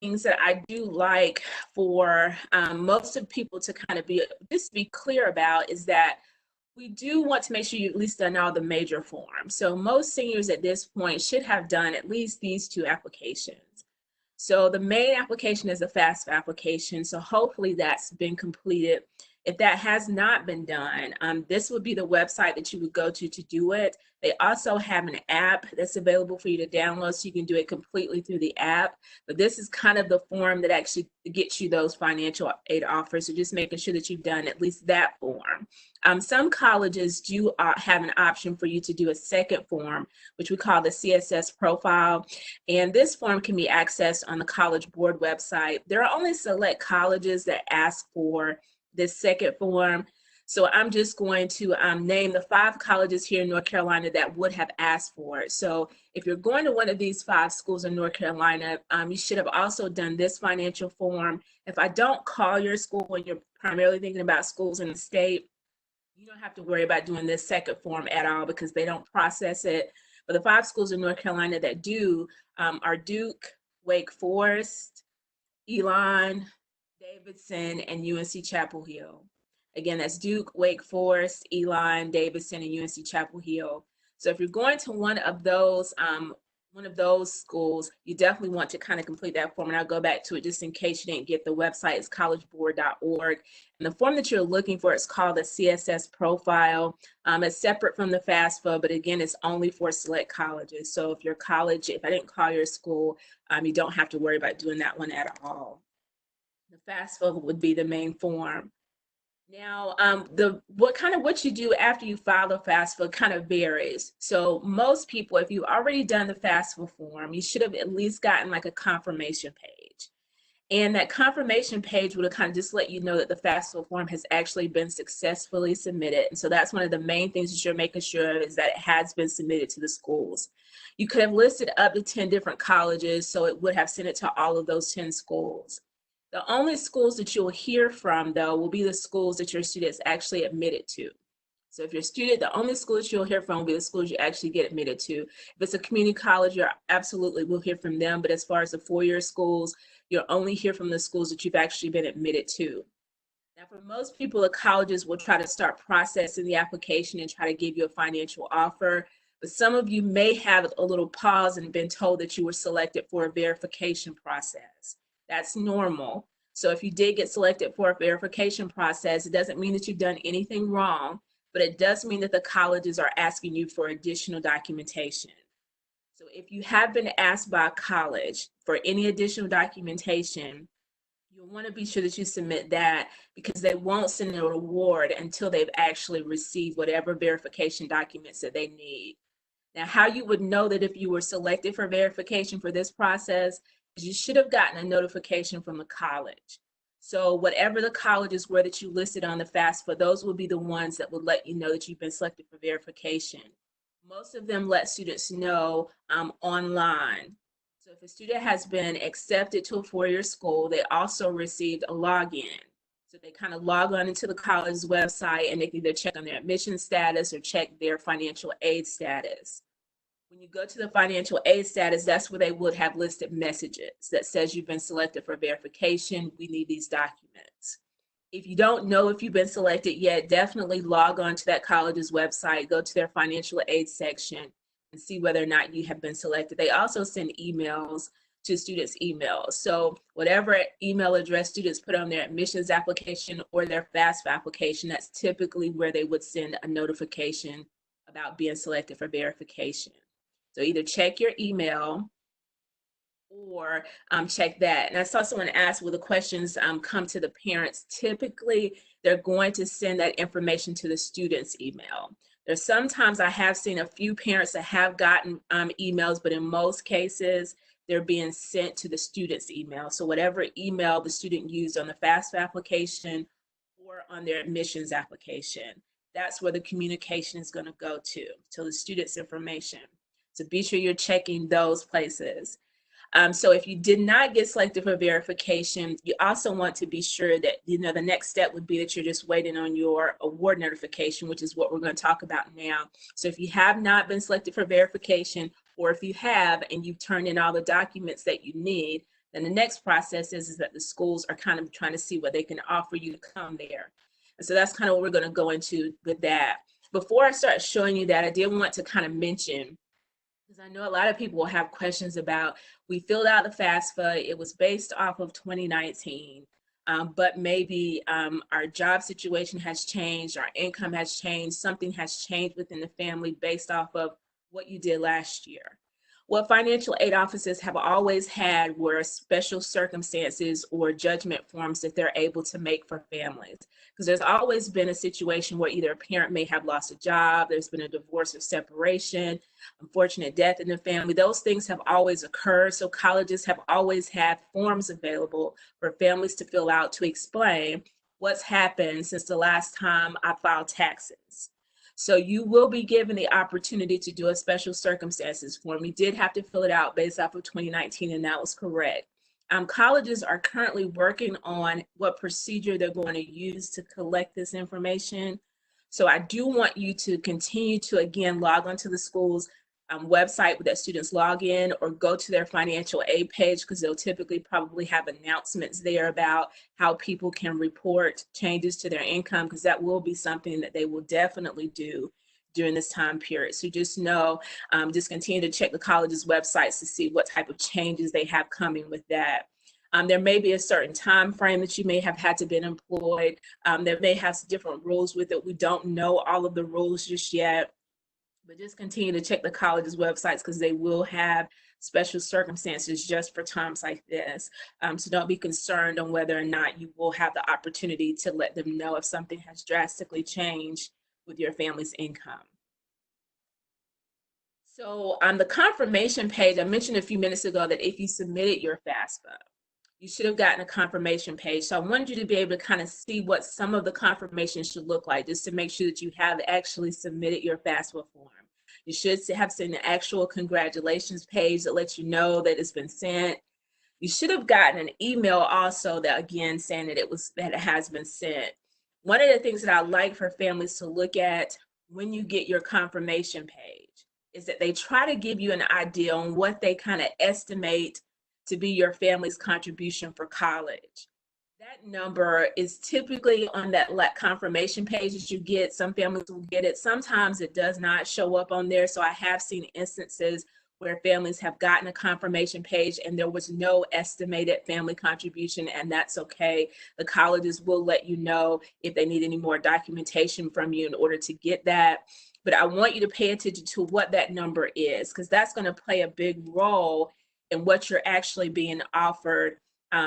things that I do like for most of people to kind of be clear about is that we do want to make sure you've at least done all the major forms. So most seniors at this point should have done at least these 2 applications. So the main application is a FAFSA application. So hopefully that's been completed. If that has not been done, this would be the website that you would go to do it. They also have an app that's available for you to download, so you can do it completely through the app. But this is kind of the form that actually gets you those financial aid offers. So just making sure that you've done at least that form. Some colleges do have an option for you to do a second form, which we call the CSS Profile. And this form can be accessed on the College Board website. There are only select colleges that ask for this second form. So I'm just going to name the 5 colleges here in North Carolina that would have asked for it. So if you're going to one of these 5 schools in North Carolina, you should have also done this financial form. If I don't call your school when you're primarily thinking about schools in the state, you don't have to worry about doing this second form at all because they don't process it. But the 5 schools in North Carolina that do are Duke, Wake Forest, Elon, Davidson, and UNC Chapel Hill. Again, that's Duke, Wake Forest, Elon, Davidson, and UNC Chapel Hill. So if you're going to one of those schools, you definitely want to kind of complete that form. And I'll go back to it just in case you didn't get the website. It's collegeboard.org. And the form that you're looking for is called the CSS Profile. It's separate from the FAFSA, but again, it's only for select colleges. So if your college, if I didn't call your school, you don't have to worry about doing that one at all. The FAFSA would be the main form. Now, what you do after you file the FAFSA kind of varies. So most people, if you've already done the FAFSA form, you should have at least gotten like a confirmation page. And that confirmation page would kind of just let you know that the FAFSA form has actually been successfully submitted. And so that's one of the main things that you're making sure is that it has been submitted to the schools. You could have listed up to 10 different colleges, so it would have sent it to all of those 10 schools. The only schools that you'll hear from, though, will be the schools that your students actually admitted to. So if you're a student, the only schools you'll hear from will be the schools you actually get admitted to. If it's a community college, you absolutely will hear from them. But as far as the 4-year schools, you'll only hear from the schools that you've actually been admitted to. Now, for most people, the colleges will try to start processing the application and try to give you a financial offer. But some of you may have a little pause and been told that you were selected for a verification process. That's normal. So if you did get selected for a verification process, it doesn't mean that you've done anything wrong, but it does mean that the colleges are asking you for additional documentation. So if you have been asked by a college for any additional documentation, you'll want to be sure that you submit that because they won't send a reward until they've actually received whatever verification documents that they need. Now, how you would know that if you were selected for verification for this process is you should have gotten a notification from the college. So whatever the colleges were that you listed on the FAFSA, those will be the ones that will let you know that you've been selected for verification. Most of them let students know online. So if a student has been accepted to a 4-year school, they also received a login. So they kind of log on into the college's website and they can either check on their admission status or check their financial aid status. When you go to the financial aid status, that's where they would have listed messages that says you've been selected for verification. We need these documents. If you don't know if you've been selected yet, definitely log on to that college's website, go to their financial aid section and see whether or not you have been selected. They also send emails to students' emails. So whatever email address students put on their admissions application or their FAFSA application, that's typically where they would send a notification about being selected for verification. So either check your email or check that. And I saw someone ask, will the questions come to the parents? Typically, they're going to send that information to the student's email. There's sometimes I have seen a few parents that have gotten emails, but in most cases, they're being sent to the student's email. So whatever email the student used on the FAFSA application or on their admissions application, that's where the communication is going to go to the student's information. So be sure you're checking those places. So if you did not get selected for verification, you also want to be sure that, the next step would be that you're just waiting on your award notification, which is what we're going to talk about now. So if you have not been selected for verification, or if you have and you've turned in all the documents that you need, Then the next process is that the schools are kind of trying to see what they can offer you to come there. And so that's kind of what we're going to go into with that. Before I start showing you that, I did want to kind of mention, because I know a lot of people will have questions about, we filled out the FAFSA, it was based off of 2019, but maybe our job situation has changed, our income has changed, something has changed within the family based off of what you did last year. What financial aid offices have always had were special circumstances or judgment forms that they're able to make for families. Because there's always been a situation where either a parent may have lost a job, there's been a divorce or separation, unfortunate death in the family. Those things have always occurred. So colleges have always had forms available for families to fill out to explain what's happened since the last time I filed taxes. So you will be given the opportunity to do a special circumstances form. You did have to fill it out based off of 2019, and that was correct. Colleges are currently working on what procedure they're going to use to collect this information. So I do want you to continue to, again, log onto the school's website that students log in, or go to their financial aid page, because they'll typically probably have announcements there about how people can report changes to their income, because that will be something that they will definitely do during this time period. So just know, just continue to check the college's websites to see what type of changes they have coming with that. There may be a certain time frame that you may have had to been employed. There may have some different rules with it. We don't know all of the rules just yet, but just continue to check the college's websites, because they will have special circumstances just for times like this. So don't be concerned on whether or not you will have the opportunity to let them know if something has drastically changed with your family's income. So on the confirmation page, I mentioned a few minutes ago that if you submitted your FAFSA, you should have gotten a confirmation page. So I wanted you to be able to kind of see what some of the confirmation should look like, just to make sure that you have actually submitted your FAFSA form. You should have seen the actual congratulations page that lets you know that it's been sent. You should have gotten an email also that, again, saying that it has been sent. One of the things that I like for families to look at when you get your confirmation page is that they try to give you an idea on what they kind of estimate to be your family's contribution for college. That number is typically on that confirmation page that you get. Some families will get it. Sometimes it does not show up on there. So I have seen instances where families have gotten a confirmation page and there was no estimated family contribution, and that's okay. The colleges will let you know if they need any more documentation from you in order to get that. But I want you to pay attention to what that number is, because that's going to play a big role in what you're actually being offered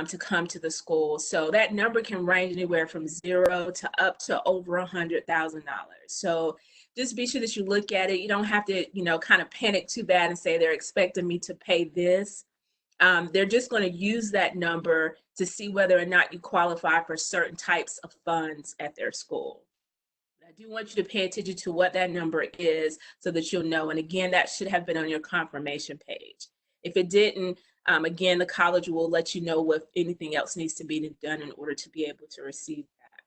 to come to the school. So that number can range anywhere from 0 to up to over $100,000. So just be sure that you look at it. You don't have to, kind of panic too bad and say they're expecting me to pay this. They're just going to use that number to see whether or not you qualify for certain types of funds at their school. I do want you to pay attention to what that number is so that you'll know. And again, that should have been on your confirmation page. If it didn't, again, the college will let you know if anything else needs to be done in order to be able to receive that.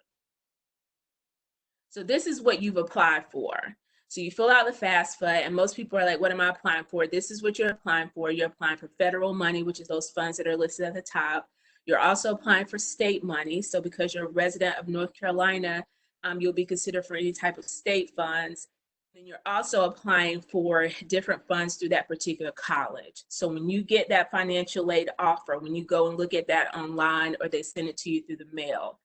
So this is what you've applied for. So you fill out the FAFSA, and most people are like, what am I applying for? This is what you're applying for. You're applying for federal money, which is those funds that are listed at the top. You're also applying for state money. So because you're a resident of North Carolina, you'll be considered for any type of state funds. Then you're also applying for different funds through that particular college. So when you get that financial aid offer, when you go and look at that online or they send it to you through the mail,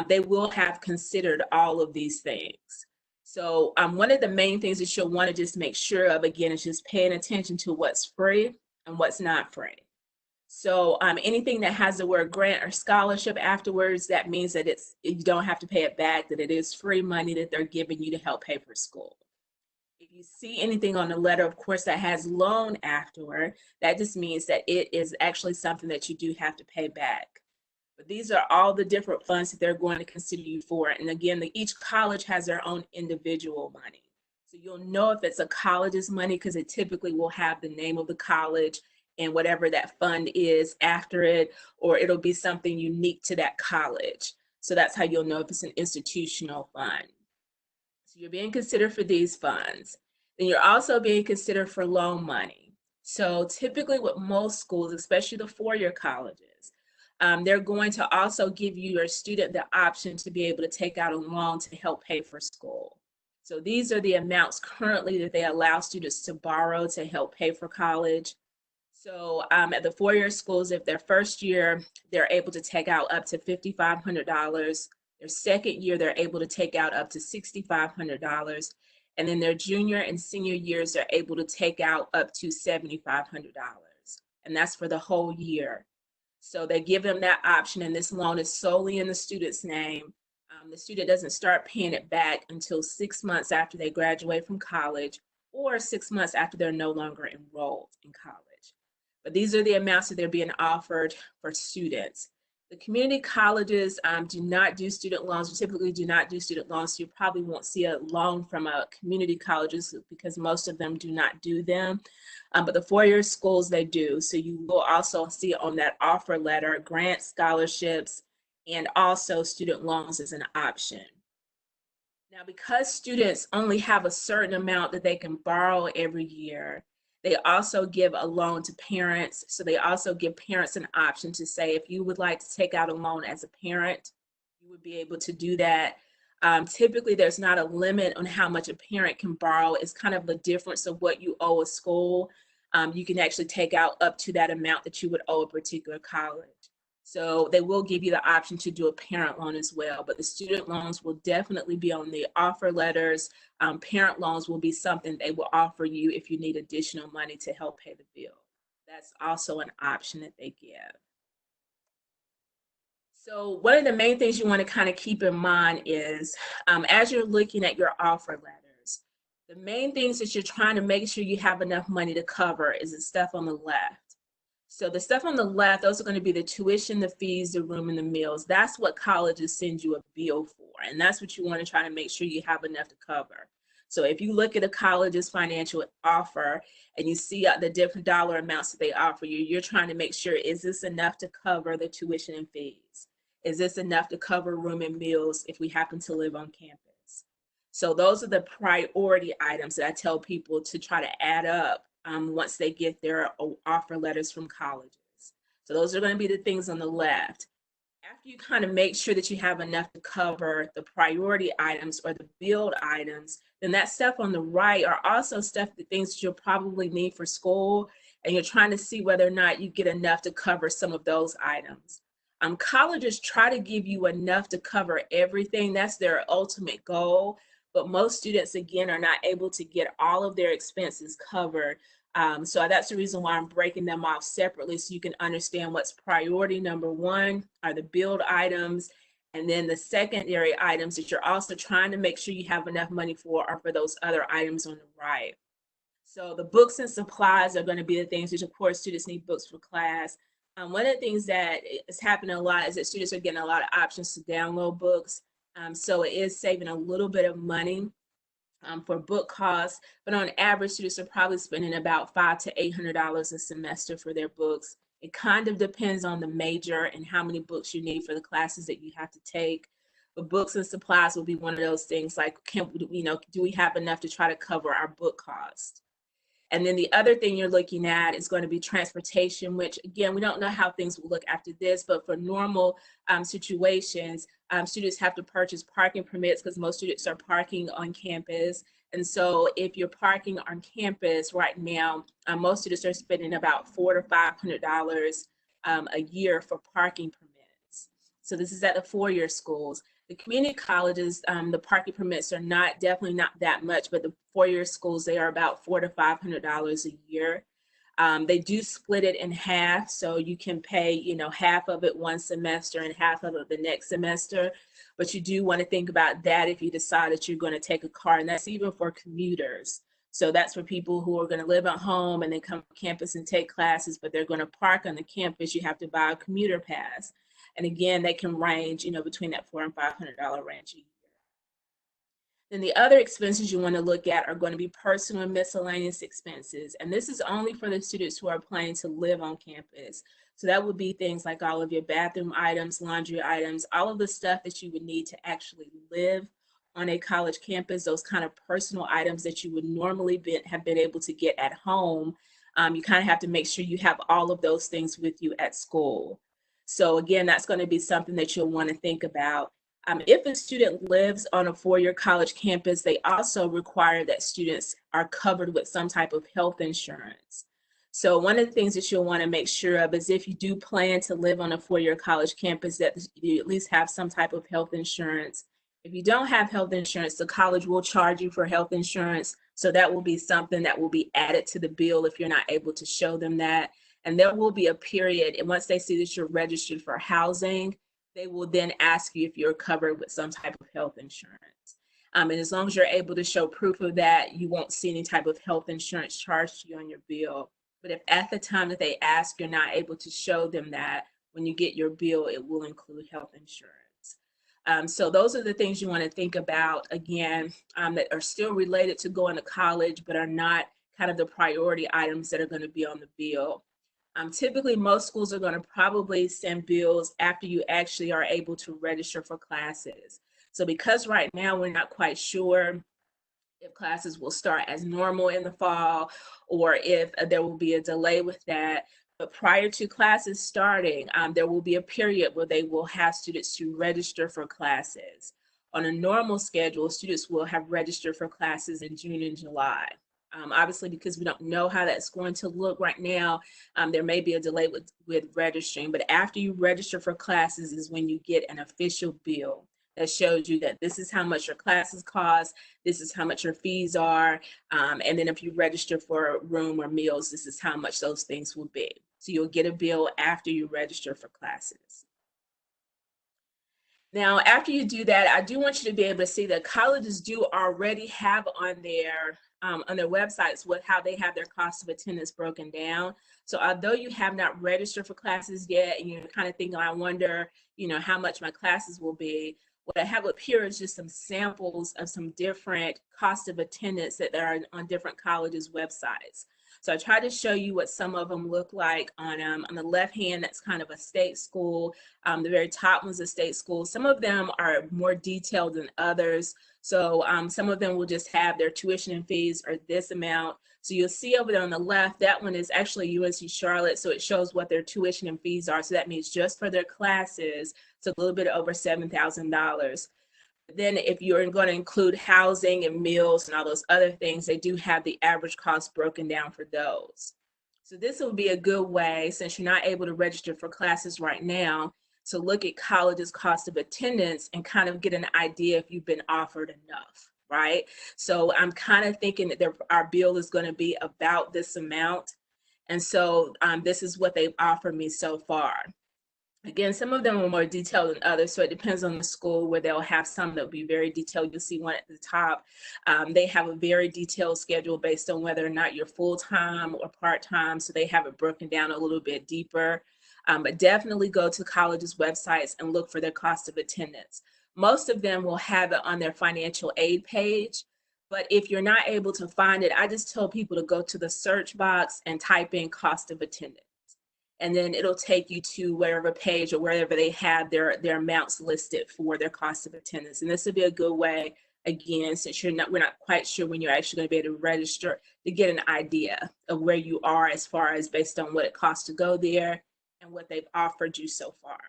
they will have considered all of these things. So one of the main things that you'll want to just make sure of, again, is just paying attention to what's free and what's not free. So anything that has the word grant or scholarship afterwards, that means that you don't have to pay it back, that it is free money that they're giving you to help pay for school. If you see anything on the letter, of course, that has loan afterward, that just means that it is actually something that you do have to pay back. But these are all the different funds that they're going to consider you for. And again, each college has their own individual money. So you'll know if it's a college's money because it typically will have the name of the college and whatever that fund is after it, or it'll be something unique to that college. So that's how you'll know if it's an institutional fund. So you're being considered for these funds. Then you're also being considered for loan money. So typically with most schools, especially the four-year colleges, they're going to also give you, your student, the option to be able to take out a loan to help pay for school. So these are the amounts currently that they allow students to borrow to help pay for college. So at the four-year schools, if their first year, they're able to take out up to $5,500. Their second year, they're able to take out up to $6,500. And then their junior and senior years, they're able to take out up to $7,500. And that's for the whole year. So they give them that option, and this loan is solely in the student's name. The student doesn't start paying it back until 6 months after they graduate from college, or 6 months after they're no longer enrolled in college. But these are the amounts that they're being offered for students. The community colleges do not do student loans. We typically do not do student loans. So you probably won't see a loan from a community colleges because most of them do not do them. But the four-year schools, they do. So you will also see on that offer letter grants, scholarships, and also student loans as an option. Now, because students only have a certain amount that they can borrow every year, they also give a loan to parents. So they also give parents an option to say, if you would like to take out a loan as a parent, you would be able to do that. Typically, there's not a limit on how much a parent can borrow. It's kind of the difference of what you owe a school. You can actually take out up to that amount that you would owe a particular college. So they will give you the option to do a parent loan as well, but the student loans will definitely be on the offer letters. Parent loans will be something they will offer you if you need additional money to help pay the bill. That's also an option that they give. So one of the main things you want to kind of keep in mind is as you're looking at your offer letters, the main things that you're trying to make sure you have enough money to cover is the stuff on the left. So the stuff on the left, those are going to be the tuition, the fees, the room, and the meals. That's what colleges send you a bill for, and that's what you want to try to make sure you have enough to cover. So if you look at a college's financial offer and you see the different dollar amounts that they offer you, you're trying to make sure, is this enough to cover the tuition and fees? Is this enough to cover room and meals if we happen to live on campus? So those are the priority items that I tell people to try to add up once they get their offer letters from colleges. So those are going to be the things on the left. After you kind of make sure that you have enough to cover the priority items or the build items, then that stuff on the right are also stuff, the things that you'll probably need for school, and you're trying to see whether or not you get enough to cover some of those items. Colleges try to give you enough to cover everything. That's their ultimate goal. But most students, again, are not able to get all of their expenses covered. So that's the reason why I'm breaking them off separately, so you can understand what's priority number one are the build items. And then the secondary items that you're also trying to make sure you have enough money for are for those other items on the right. So the books and supplies are going to be the things which, of course, students need books for class. One of the things that is happening a lot is that students are getting a lot of options to download books. So it is saving a little bit of money for book costs, but on average, students are probably spending about $500 to $800 a semester for their books. It kind of depends on the major and how many books you need for the classes that you have to take. But books and supplies will be one of those things like, do we have enough to try to cover our book costs? And then the other thing you're looking at is going to be transportation, which again, we don't know how things will look after this, but for normal situations, students have to purchase parking permits because most students are parking on campus. And so if you're parking on campus right now, most students are spending about $400 to $500 a year for parking permits. So this is at the four-year schools. The community colleges, the parking permits are definitely not that much, but the four-year schools, they are about $400 to $500 a year. They do split it in half, so you can pay, half of it one semester and half of it the next semester. But you do want to think about that if you decide that you're going to take a car, and that's even for commuters. So that's for people who are going to live at home and then come to campus and take classes, but they're going to park on the campus. You have to buy a commuter pass. And again, they can range, between that $400 and $500 range a year. Then the other expenses you want to look at are going to be personal and miscellaneous expenses. And this is only for the students who are planning to live on campus. So that would be things like all of your bathroom items, laundry items, all of the stuff that you would need to actually live on a college campus, those kind of personal items that you would normally have been able to get at home. you kind of have to make sure you have all of those things with you at school. So again, that's going to be something that you'll want to think about. If a student lives on a four-year college campus, they also require that students are covered with some type of health insurance. So one of the things that you'll want to make sure of is if you do plan to live on a four-year college campus, that you at least have some type of health insurance. If you don't have health insurance, the college will charge you for health insurance. So that will be something that will be added to the bill if you're not able to show them that. And there will be a period, and once they see that you're registered for housing, they will then ask you if you're covered with some type of health insurance. And as long as you're able to show proof of that, you won't see any type of health insurance charged to you on your bill. But if at the time that they ask, you're not able to show them that, when you get your bill, it will include health insurance. So those are the things you want to think about, again, that are still related to going to college, but are not kind of the priority items that are going to be on the bill. Typically, most schools are going to probably send bills after you actually are able to register for classes. So because right now we're not quite sure if classes will start as normal in the fall or if there will be a delay with that, but prior to classes starting, there will be a period where they will have students to register for classes. On a normal schedule, students will have registered for classes in June and July. Obviously, because we don't know how that's going to look right now, there may be a delay with registering, but after you register for classes is when you get an official bill that shows you that this is how much your classes cost, this is how much your fees are, and then if you register for room or meals, this is how much those things will be. So you'll get a bill after you register for classes. Now, after you do that, I do want you to be able to see that colleges do already have on their websites how they have their cost of attendance broken down. So although you have not registered for classes yet, and you're kind of thinking, I wonder, how much my classes will be, what I have up here is just some samples of some different cost of attendance that are on different colleges' websites. So I try to show you what some of them look like. On the left hand, that's kind of a state school. The very top one's a state school. Some of them are more detailed than others. So some of them will just have their tuition and fees are this amount. So you'll see over there on the left, that one is actually UNC Charlotte. So it shows what their tuition and fees are. So that means just for their classes, it's a little bit over $7,000. Then if you're going to include housing and meals and all those other things, they do have the average cost broken down for those. So this will be a good way, since you're not able to register for classes right now, to look at college's cost of attendance and kind of get an idea if you've been offered enough, right? So I'm kind of thinking that our bill is going to be about this amount. And so this is what they've offered me so far. Again, some of them are more detailed than others, so it depends on the school, where they'll have some that will be very detailed. You'll see one at the top. They have a very detailed schedule based on whether or not you're full-time or part-time, so they have it broken down a little bit deeper. But definitely go to colleges' websites and look for their cost of attendance. Most of them will have it on their financial aid page, but if you're not able to find it, I just tell people to go to the search box and type in cost of attendance. And then it'll take you to wherever page or wherever they have their amounts listed for their cost of attendance. And this would be a good way, again, since we're not quite sure when you're actually going to be able to register, to get an idea of where you are as far as based on what it costs to go there and what they've offered you so far.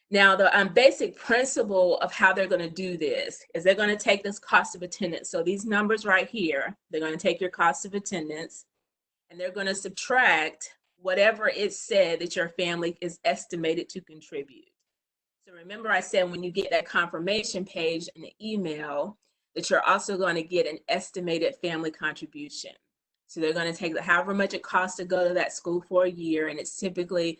Now, the basic principle of how they're going to do this is they're going to take this cost of attendance. So these numbers right here, they're going to take your cost of attendance, and they're going to subtract whatever it said that your family is estimated to contribute. So remember, I said when you get that confirmation page in the email that you're also going to get an estimated family contribution. So they're going to take however much it costs to go to that school for a year, and it's typically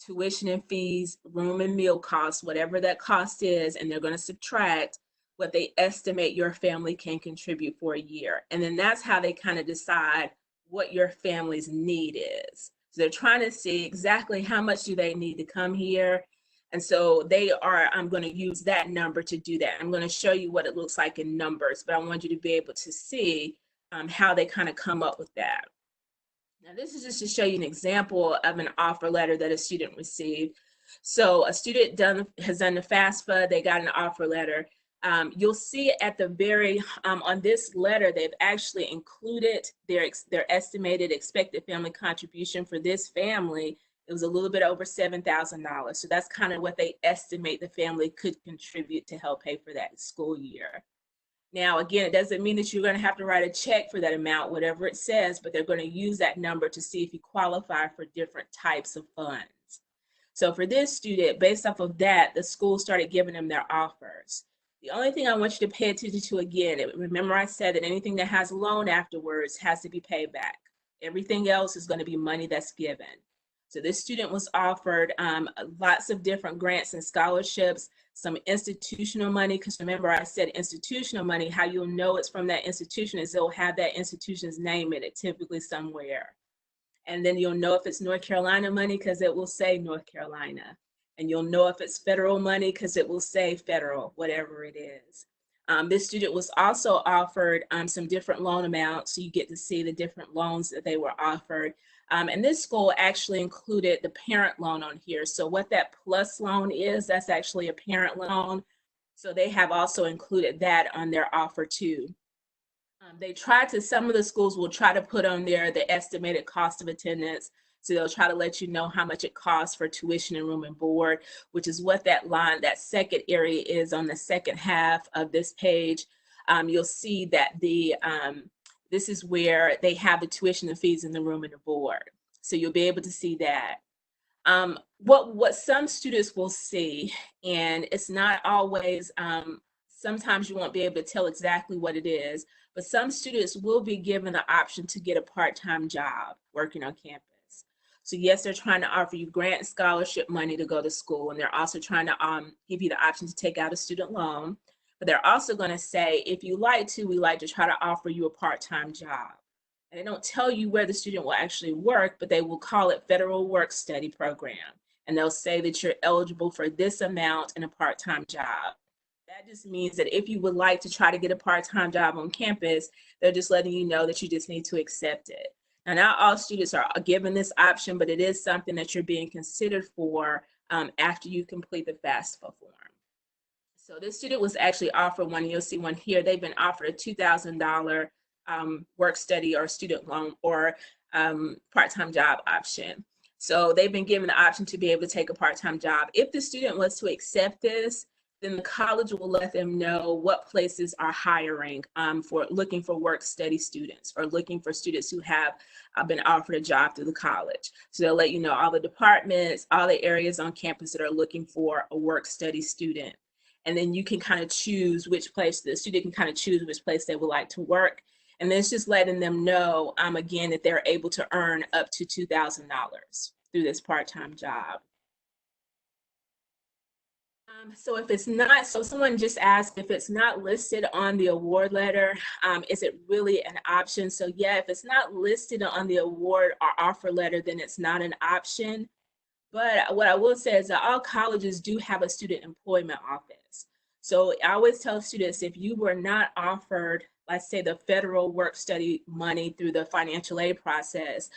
tuition and fees, room and meal costs, whatever that cost is, and they're going to subtract what they estimate your family can contribute for a year. And then that's how they kind of decide what your family's need is. So they're trying to see exactly how much do they need to come here. And so I'm going to use that number to do that. I'm going to show you what it looks like in numbers, but I want you to be able to see how they kind of come up with that. Now, this is just to show you an example of an offer letter that a student received. So a student has done the FAFSA, they got an offer letter. You'll see at the very, on this letter, they've actually included their estimated expected family contribution for this family. It was a little bit over $7,000. So that's kind of what they estimate the family could contribute to help pay for that school year. Now, again, it doesn't mean that you're going to have to write a check for that amount, whatever it says, but they're going to use that number to see if you qualify for different types of funds. So for this student, based off of that, the school started giving them their offers. The only thing I want you to pay attention to again, remember I said that anything that has a loan afterwards has to be paid back. Everything else is going to be money that's given. So this student was offered lots of different grants and scholarships, some institutional money, because remember I said institutional money, how you'll know it's from that institution is they'll have that institution's name in it, typically somewhere. And then you'll know if it's North Carolina money because it will say North Carolina. And you'll know if it's federal money because it will say federal, whatever it is. This student was also offered some different loan amounts, so you get to see the different loans that they were offered. And this school actually included the parent loan on here. So what that plus loan is, that's actually a parent loan. So they have also included that on their offer too. Some of the schools will try to put on there the estimated cost of attendance. So they'll try to let you know how much it costs for tuition and room and board, which is what that line, that second area is on the second half of this page. You'll see that this is where they have the tuition and fees in the room and the board. So you'll be able to see that. What some students will see, and it's not always, sometimes you won't be able to tell exactly what it is, but some students will be given the option to get a part-time job working on campus. So yes, they're trying to offer you grant and scholarship money to go to school, and they're also trying to give you the option to take out a student loan. But they're also going to say, if you like to, we like to try to offer you a part-time job. And they don't tell you where the student will actually work, but they will call it Federal Work Study Program. And they'll say that you're eligible for this amount in a part-time job. That just means that if you would like to try to get a part-time job on campus, they're just letting you know that you just need to accept it. Now, not all students are given this option, but it is something that you're being considered for after you complete the FAFSA form. So this student was actually offered one, you'll see one here, they've been offered a $2,000 work study or student loan or part-time job option. So they've been given the option to be able to take a part-time job. If the student was to accept this, then the college will let them know what places are hiring for looking for work study students or looking for students who have been offered a job through the college. So they'll let you know all the departments, all the areas on campus that are looking for a work study student. And then you can kind of choose which place, the student can kind of choose which place they would like to work. And then it's just letting them know, again, that they're able to earn up to $2,000 through this part-time job. So if it's not, so someone just asked if it's not listed on the award letter, is it really an option? So yeah, if it's not listed on the award or offer letter, then it's not an option. But what I will say is that all colleges do have a student employment office. So I always tell students, if you were not offered, let's say, the federal work study money through the financial aid process,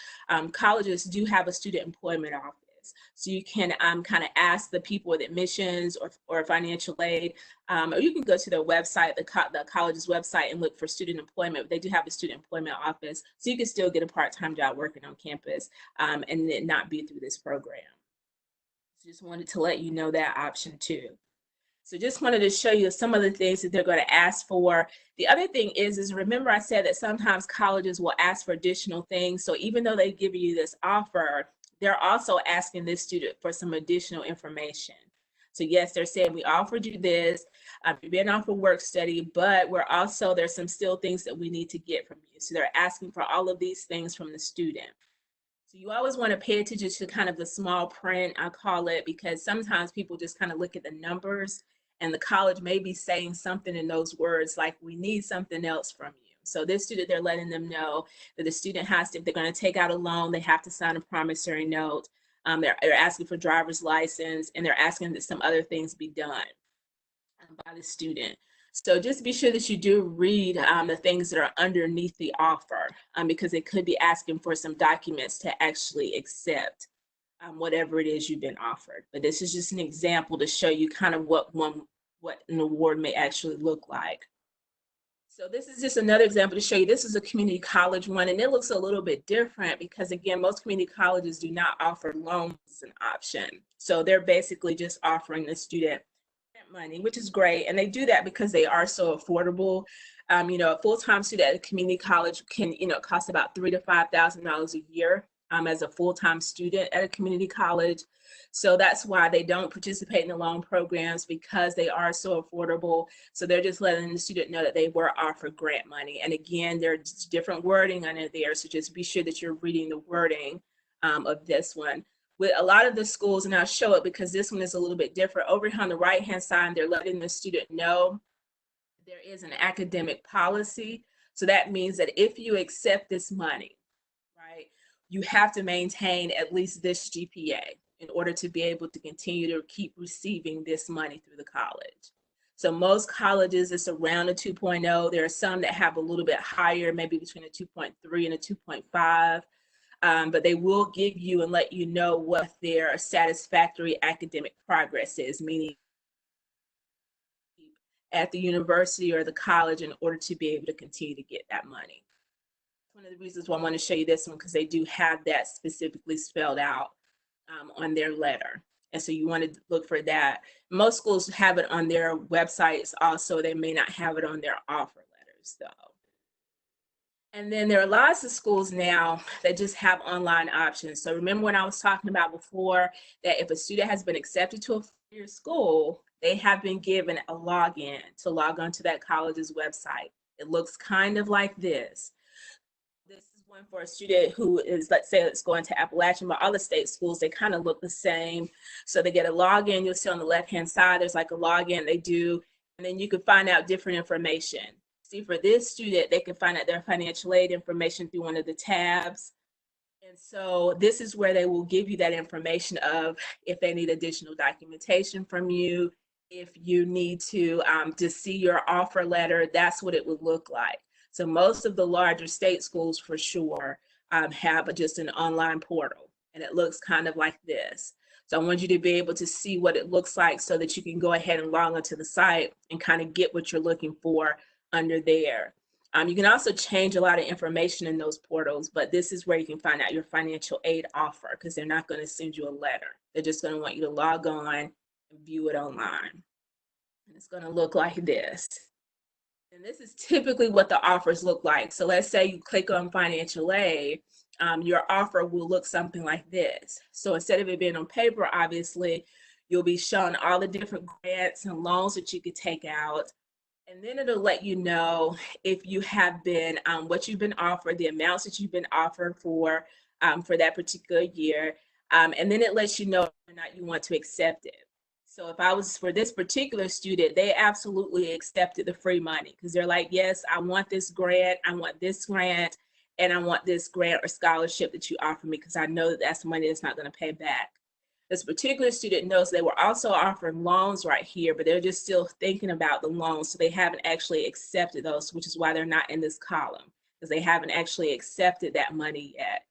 colleges do have a student employment office. So you can kind of ask the people with admissions or financial aid, or you can go to their website, the college's website, and look for student employment. They do have a student employment office, so you can still get a part-time job working on campus and it not be through this program. So just wanted to let you know that option too. So just wanted to show you some of the things that they're going to ask for. The other thing is remember I said that sometimes colleges will ask for additional things. So even though they give you this offer, they're also asking this student for some additional information. So yes, they're saying we offered you this, you've been offered work study, but there's some still things that we need to get from you. So they're asking for all of these things from the student. So you always want to pay attention to kind of the small print, I call it, because sometimes people just kind of look at the numbers and the college may be saying something in those words like, we need something else from you. So this student, they're letting them know that the student has to, if they're going to take out a loan, they have to sign a promissory note. They're asking for driver's license, and they're asking that some other things be done by the student. So just be sure that you do read the things that are underneath the offer, because it could be asking for some documents to actually accept whatever it is you've been offered. But this is just an example to show you kind of what what an award may actually look like. So this is just another example to show you. This is a community college one, and it looks a little bit different because, again, most community colleges do not offer loans as an option. So they're basically just offering the student money, which is great. And they do that because they are so affordable. A full-time student at a community college can, cost about $3,000 to $5,000 a year as a full-time student at a community college. So that's why they don't participate in the loan programs, because they are so affordable. So they're just letting the student know that they were offered grant money. And again, there's different wording under there. So just be sure that you're reading the wording of this one. With a lot of the schools, and I'll show it because this one is a little bit different. Over here on the right-hand side, they're letting the student know there is an academic policy. So that means that if you accept this money, right, you have to maintain at least this GPA in order to be able to continue to keep receiving this money through the college. So most colleges, it's around a 2.0. There are some that have a little bit higher, maybe between a 2.3 and a 2.5. But they will give you and let you know what their satisfactory academic progress is, meaning at the university or the college, in order to be able to continue to get that money. One of the reasons why I want to show you this one, because they do have that specifically spelled out on their letter. And so you want to look for that. Most schools have it on their websites also. They may not have it on their offer letters though. And then there are lots of schools now that just have online options. So remember when I was talking about before that if a student has been accepted to a four-year school, they have been given a login to log on to that college's website. It looks kind of like this. This is one for a student who is, let's say it's going to Appalachian, but all the state schools, they kind of look the same. So they get a login. You'll see on the left-hand side, there's like a login they do, and then you can find out different information. See, for this student, they can find out their financial aid information through one of the tabs. And so this is where they will give you that information of if they need additional documentation from you, if you need to see your offer letter, that's what it would look like. So most of the larger state schools for sure have just an online portal, and it looks kind of like this. So I want you to be able to see what it looks like so that you can go ahead and log onto the site and kind of get what you're looking for under there. You can also change a lot of information in those portals, but this is where you can find out your financial aid offer, because they're not going to send you a letter. They're just going to want you to log on and view it online. And it's going to look like this. And this is typically what the offers look like. So let's say you click on financial aid, your offer will look something like this. So instead of it being on paper, obviously, you'll be shown all the different grants and loans that you could take out. And then it'll let you know if you have been, what you've been offered, the amounts that you've been offered for that particular year. And then it lets you know whether or not you want to accept it. So if I was for this particular student, they absolutely accepted the free money because they're like, yes, I want this grant, and I want this grant or scholarship that you offer me because I know that that's money that's not going to pay back. This particular student knows they were also offering loans right here, but they're just still thinking about the loans. So they haven't actually accepted those, which is why they're not in this column, because they haven't actually accepted that money yet.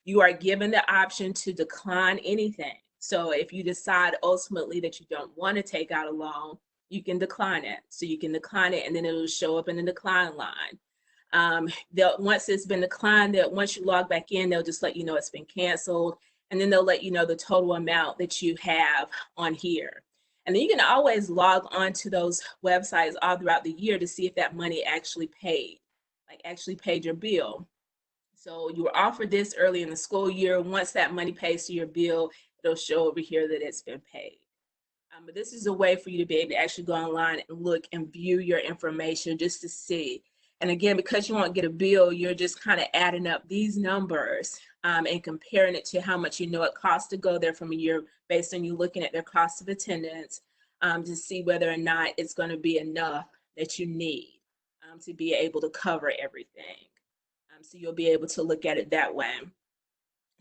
You are given the option to decline anything. So if you decide ultimately that you don't want to take out a loan, you can decline it. So you can decline it, and then it'll show up in the decline line. Once it's been declined, once you log back in, they'll just let you know it's been canceled. And then they'll let you know the total amount that you have on here. And then you can always log on to those websites all throughout the year to see if that money actually paid, like actually paid your bill. So you were offered this early in the school year. Once that money pays to your bill, it'll show over here that it's been paid. But this is a way for you to be able to actually go online and look and view your information just to see. And again, because you won't get a bill, you're just kind of adding up these numbers and comparing it to how much you know it costs to go there from a year based on you looking at their cost of attendance to see whether or not it's going to be enough that you need to be able to cover everything. So you'll be able to look at it that way.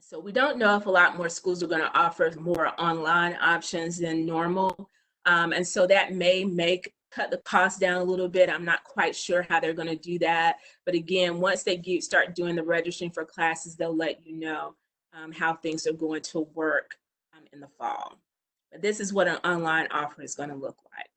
So we don't know if a lot more schools are going to offer more online options than normal. And so that may cut the cost down a little bit. I'm not quite sure how they're going to do that. But again, once they start doing the registering for classes, they'll let you know how things are going to work in the fall. But this is what an online offer is going to look like.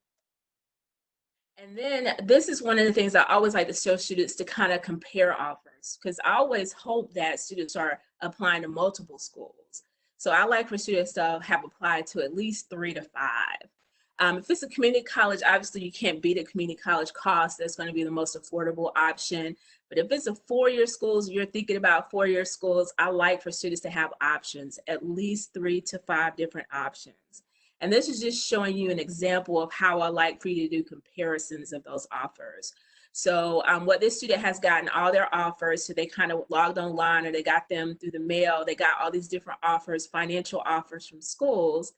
And then this is one of the things I always like to show students to kind of compare offers, because I always hope that students are applying to multiple schools. So I like for students to have applied to at least 3 to 5. If it's a community college, obviously you can't beat a community college cost. That's going to be the most affordable option. But if it's a four-year schools, you're thinking about four-year schools, I like for students to have options, at least 3 to 5 different options. And this is just showing you an example of how I like for you to do comparisons of those offers. So what this student has gotten all their offers, so they kind of logged online or they got them through the mail, they got all these different offers, financial offers from schools,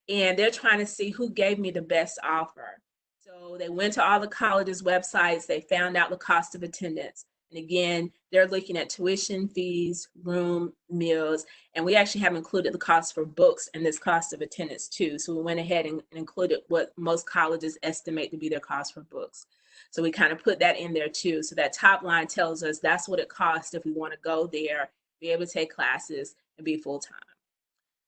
and they're trying to see who gave me the best offer. So they went to all the colleges' websites, they found out the cost of attendance. And again, they're looking at tuition, fees, room, meals, and we actually have included the cost for books and this cost of attendance too. So we went ahead and included what most colleges estimate to be their cost for books. So we kind of put that in there too. So that top line tells us that's what it costs if we want to go there, be able to take classes, and be full-time.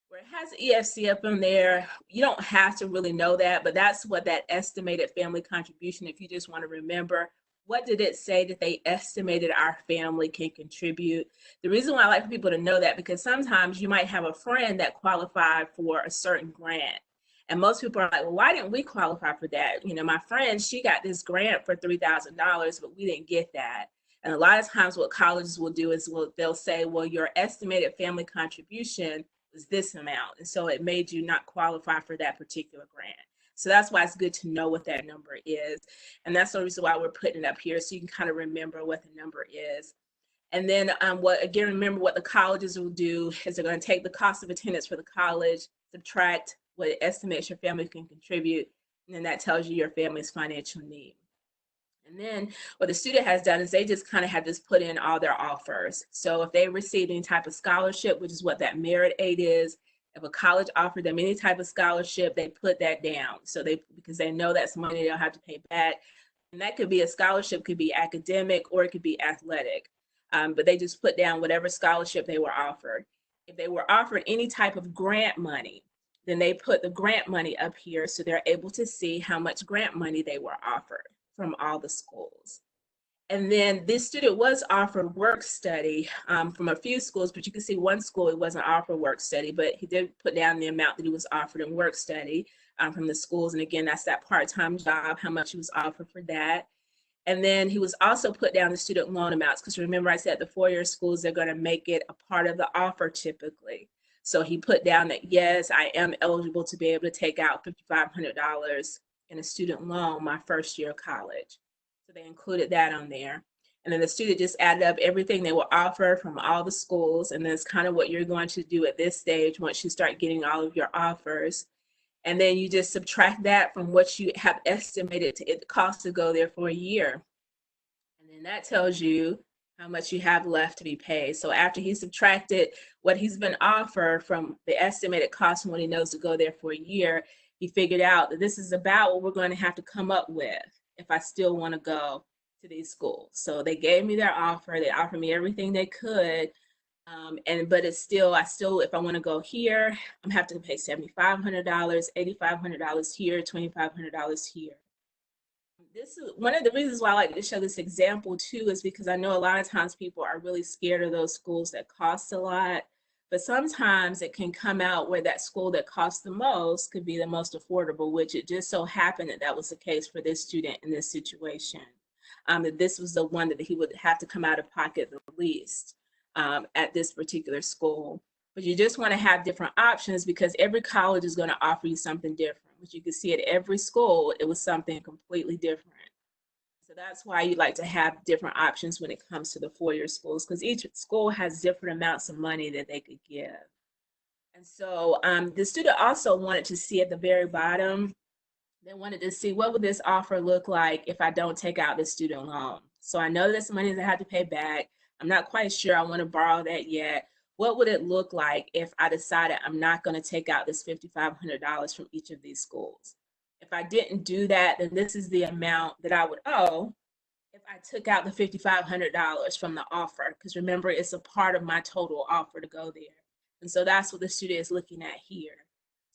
Where it has EFC up in there, you don't have to really know that, but that's what that estimated family contribution, if you just want to remember, what did it say that they estimated our family can contribute? The reason why I like for people to know that, because sometimes you might have a friend that qualified for a certain grant. And most people are like, well, why didn't we qualify for that? You know, my friend, she got this grant for $3,000, but we didn't get that. And a lot of times what colleges will do is they'll say, well, your estimated family contribution was this amount, and so it made you not qualify for that particular grant. So that's why it's good to know what that number is, and that's the reason why we're putting it up here, so you can kind of remember what the number is. And then remember what the colleges will do is they're going to take the cost of attendance for the college, subtract what it estimates your family can contribute, and then that tells you your family's financial need. And then what the student has done is they just kind of have just put in all their offers. So if they received any type of scholarship, which is what that merit aid is, if a college offered them any type of scholarship, they put that down. So because they know that's money they'll have to pay back. And that could be a scholarship, could be academic, or it could be athletic. But they just put down whatever scholarship they were offered. If they were offered any type of grant money, then they put the grant money up here so they're able to see how much grant money they were offered from all the schools. And then this student was offered work study from a few schools, but you can see one school it wasn't offered work study, but he did put down the amount that he was offered in work study from the schools. And again, that's that part-time job, how much he was offered for that. And then he was also put down the student loan amounts, because remember I said the four-year schools, they're going to make it a part of the offer typically. So he put down that, yes, I am eligible to be able to take out $5,500 in a student loan my first year of college. So they included that on there. And then the student just added up everything they were offered from all the schools. And that's kind of what you're going to do at this stage once you start getting all of your offers. And then you just subtract that from what you have estimated it costs to go there for a year. And then that tells you how much you have left to be paid. So after he subtracted what he's been offered from the estimated cost from what he knows to go there for a year, he figured out that this is about what we're going to have to come up with if I still want to go to these schools. So they gave me their offer. They offered me everything they could. But it's still, if I want to go here, I'm having to pay $7,500, $8,500 here, $2,500 here. This is one of the reasons why I like to show this example too, is because I know a lot of times people are really scared of those schools that cost a lot, but sometimes it can come out where that school that costs the most could be the most affordable, which it just so happened that that was the case for this student in this situation. That this was the one that he would have to come out of pocket the least at this particular school. But you just want to have different options, because every college is going to offer you something different. But you can see at every school, it was something completely different. So that's why you like to have different options when it comes to the four-year schools, because each school has different amounts of money that they could give. And so the student also wanted to see at the very bottom, they wanted to see what would this offer look like if I don't take out the student loan. So I know this money that I have to pay back. I'm not quite sure I want to borrow that yet. What would it look like if I decided I'm not going to take out this $5,500 from each of these schools? If I didn't do that, then this is the amount that I would owe if I took out the $5,500 from the offer, because remember, it's a part of my total offer to go there. And so that's what the student is looking at here.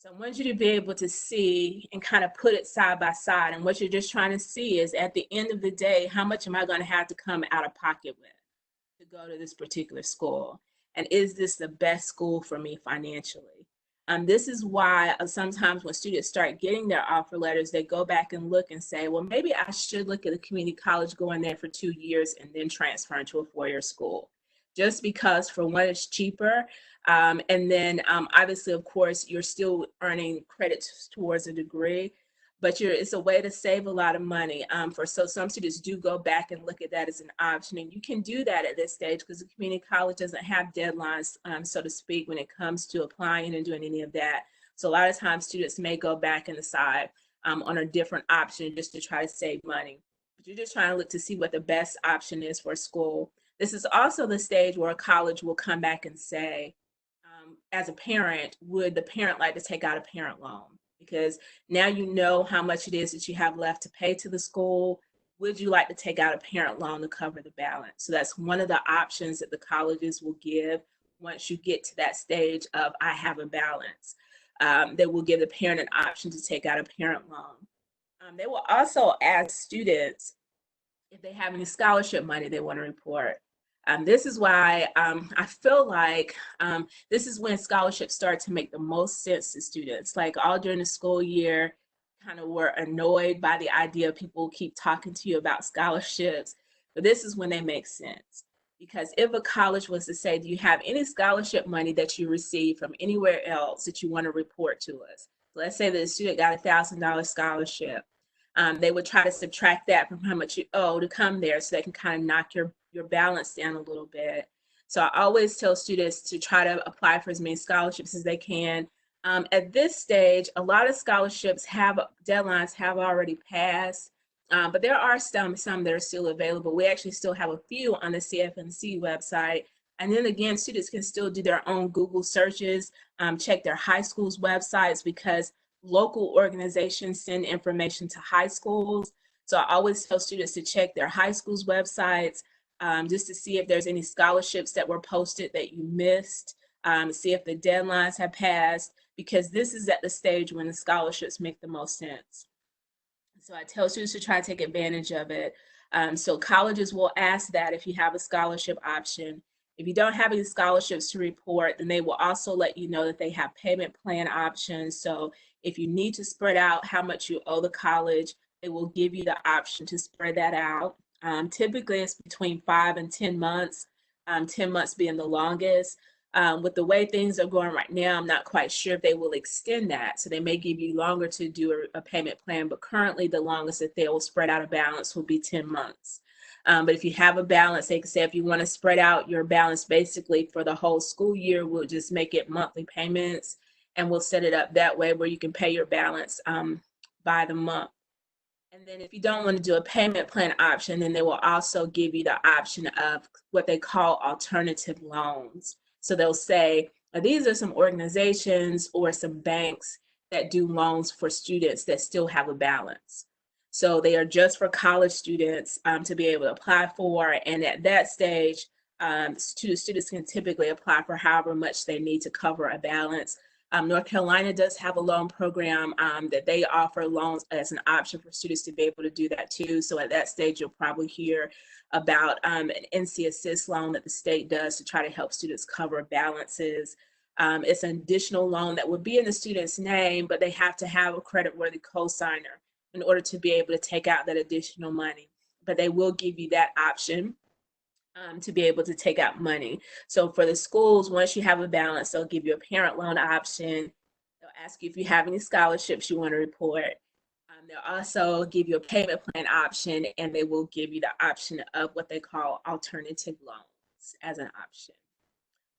So I want you to be able to see and kind of put it side by side. And what you're just trying to see is at the end of the day, how much am I going to have to come out of pocket with to go to this particular school? And is this the best school for me financially? This is why sometimes when students start getting their offer letters, they go back and look and say, well, maybe I should look at a community college, going there for 2 years and then transfer into a 4-year school. Just because, for one, it's cheaper. And then obviously, of course, you're still earning credits towards a degree, but it's a way to save a lot of money. So some students do go back and look at that as an option, and you can do that at this stage because the community college doesn't have deadlines, so to speak, when it comes to applying and doing any of that. So a lot of times students may go back and decide on a different option just to try to save money. But you're just trying to look to see what the best option is for a school. This is also the stage where a college will come back and say, as a parent, would the parent like to take out a parent loan? Because now you know how much it is that you have left to pay to the school. Would you like to take out a parent loan to cover the balance? So that's one of the options that the colleges will give once you get to that stage of I have a balance. They will give the parent an option to take out a parent loan. They will also ask students if they have any scholarship money they want to report. This is why I feel like this is when scholarships start to make the most sense to students. Like all during the school year, kind of were annoyed by the idea of people keep talking to you about scholarships, but this is when they make sense. Because if a college was to say, do you have any scholarship money that you received from anywhere else that you want to report to us? So let's say that a student got a $1,000 scholarship. They would try to subtract that from how much you owe to come there so they can kind of knock your balance down a little bit. So I always tell students to try to apply for as many scholarships as they can. At this stage, a lot of scholarships deadlines have already passed, but there are some that are still available. We actually still have a few on the CFNC website. And then again, students can still do their own Google searches, check their high schools' websites, because local organizations send information to high schools. So I always tell students to check their high schools' websites just to see if there's any scholarships that were posted that you missed, see if the deadlines have passed, because this is at the stage when the scholarships make the most sense. So I tell students to try to take advantage of it. So colleges will ask that if you have a scholarship option. If you don't have any scholarships to report, then they will also let you know that they have payment plan options. So if you need to spread out how much you owe the college, they will give you the option to spread that out. Typically, it's between 5 and 10 months, 10 months being the longest. With the way things are going right now, I'm not quite sure if they will extend that. So they may give you longer to do a payment plan, but currently the longest that they will spread out a balance will be 10 months. But if you have a balance, they can say if you want to spread out your balance basically for the whole school year, we'll just make it monthly payments, and we'll set it up that way where you can pay your balance by the month. And then if you don't want to do a payment plan option, then they will also give you the option of what they call alternative loans. So they'll say, these are some organizations or some banks that do loans for students that still have a balance. So they are just for college students to be able to apply for. And at that stage, students can typically apply for however much they need to cover a balance. North Carolina does have a loan program that they offer loans as an option for students to be able to do that too. So at that stage, you'll probably hear about an NC Assist loan that the state does to try to help students cover balances. It's an additional loan that would be in the student's name, but they have to have a creditworthy cosigner in order to be able to take out that additional money. But they will give you that option to be able to take out money. So for the schools, once you have a balance, they'll give you a parent loan option. They'll ask you if you have any scholarships you want to report. They'll also give you a payment plan option, and they will give you the option of what they call alternative loans as an option.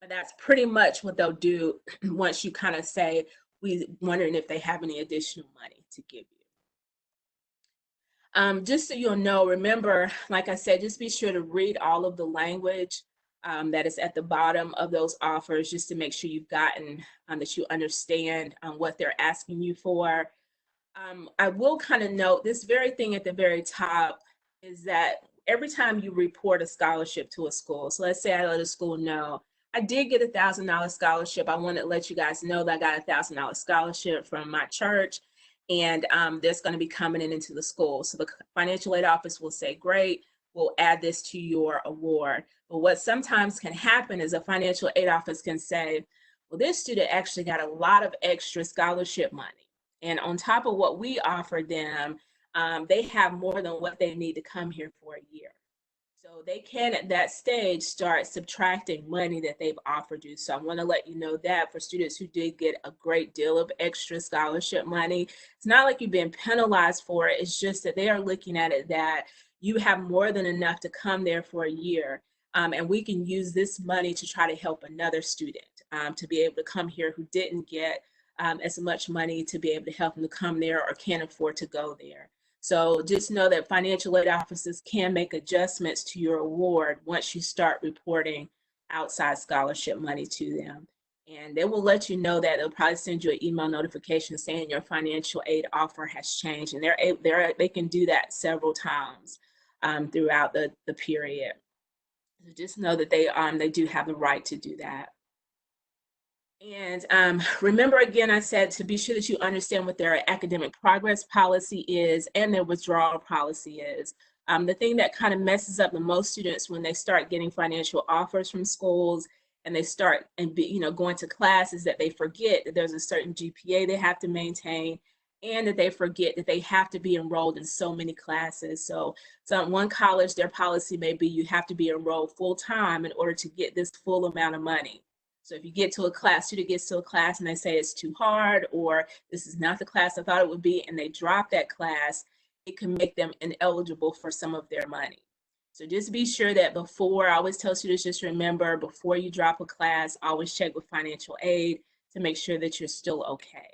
But that's pretty much what they'll do once you kind of say, we're wondering if they have any additional money to give you. Just so you'll know, remember, like I said, just be sure to read all of the language that is at the bottom of those offers, just to make sure you've gotten, that you understand what they're asking you for. I will kind of note this very thing at the very top is that every time you report a scholarship to a school, so let's say I let a school know I did get a $1,000 scholarship. I wanted to let you guys know that I got a $1,000 scholarship from my church, and that's going to be coming into the school. So the financial aid office will say, great, we'll add this to your award. But what sometimes can happen is a financial aid office can say, well, this student actually got a lot of extra scholarship money. And on top of what we offered them, they have more than what they need to come here for a year. So they can, at that stage, start subtracting money that they've offered you. So I want to let you know that for students who did get a great deal of extra scholarship money, it's not like you've been penalized for it. It's just that they are looking at it that you have more than enough to come there for a year. And we can use this money to try to help another student to be able to come here who didn't get as much money to be able to help them to come there or can't afford to go there. So just know that financial aid offices can make adjustments to your award once you start reporting outside scholarship money to them. And they will let you know that. They'll probably send you an email notification saying your financial aid offer has changed. And they can do that several times throughout the period. So just know that they do have the right to do that. And remember, again, I said to be sure that you understand what their academic progress policy is and their withdrawal policy is. The thing that kind of messes up the most students when they start getting financial offers from schools and they start going to class is that they forget that there's a certain GPA they have to maintain, and that they forget that they have to be enrolled in so many classes. So one college, their policy may be you have to be enrolled full-time in order to get this full amount of money. So if you get to a class, student gets to a class and they say it's too hard, or this is not the class I thought it would be, and they drop that class, it can make them ineligible for some of their money. So just be sure that before, I always tell students, just remember, before you drop a class, always check with financial aid to make sure that you're still okay,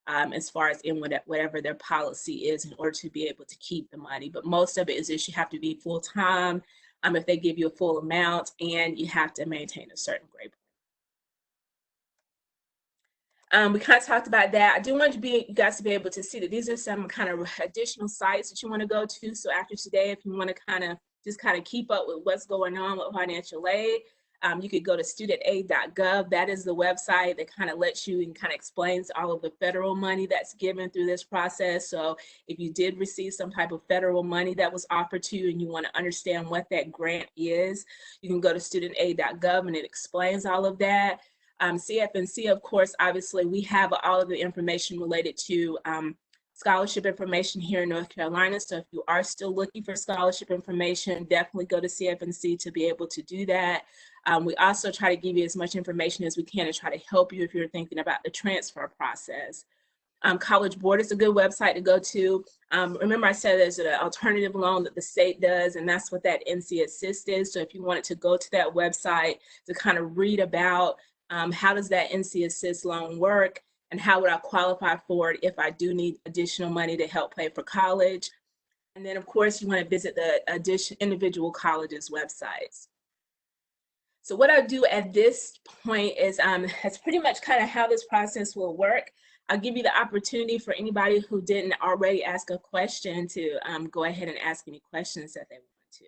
as far as in whatever their policy is in order to be able to keep the money. But most of it is that you have to be full-time if they give you a full amount, and you have to maintain a certain grade point. We kind of talked about that. I do want you guys to be able to see that these are some kind of additional sites that you want to go to. So after today, if you want to kind of keep up with what's going on with financial aid, you could go to studentaid.gov. That is the website that kind of lets you and kind of explains all of the federal money that's given through this process. So if you did receive some type of federal money that was offered to you and you want to understand what that grant is, you can go to studentaid.gov and it explains all of that. CFNC, of course, obviously, we have all of the information related to scholarship information here in North Carolina. So if you are still looking for scholarship information, definitely go to CFNC to be able to do that. We also try to give you as much information as we can to try to help you if you're thinking about the transfer process. College Board is a good website to go to. Remember I said there's an alternative loan that the state does, and that's what that NC Assist is. So if you wanted to go to that website to kind of read about how does that NC Assist loan work, and how would I qualify for it if I do need additional money to help pay for college. And then, of course, you want to visit the individual colleges' websites. So what I'll do at this point is that's pretty much kind of how this process will work. I'll give you the opportunity for anybody who didn't already ask a question to go ahead and ask any questions that they want to.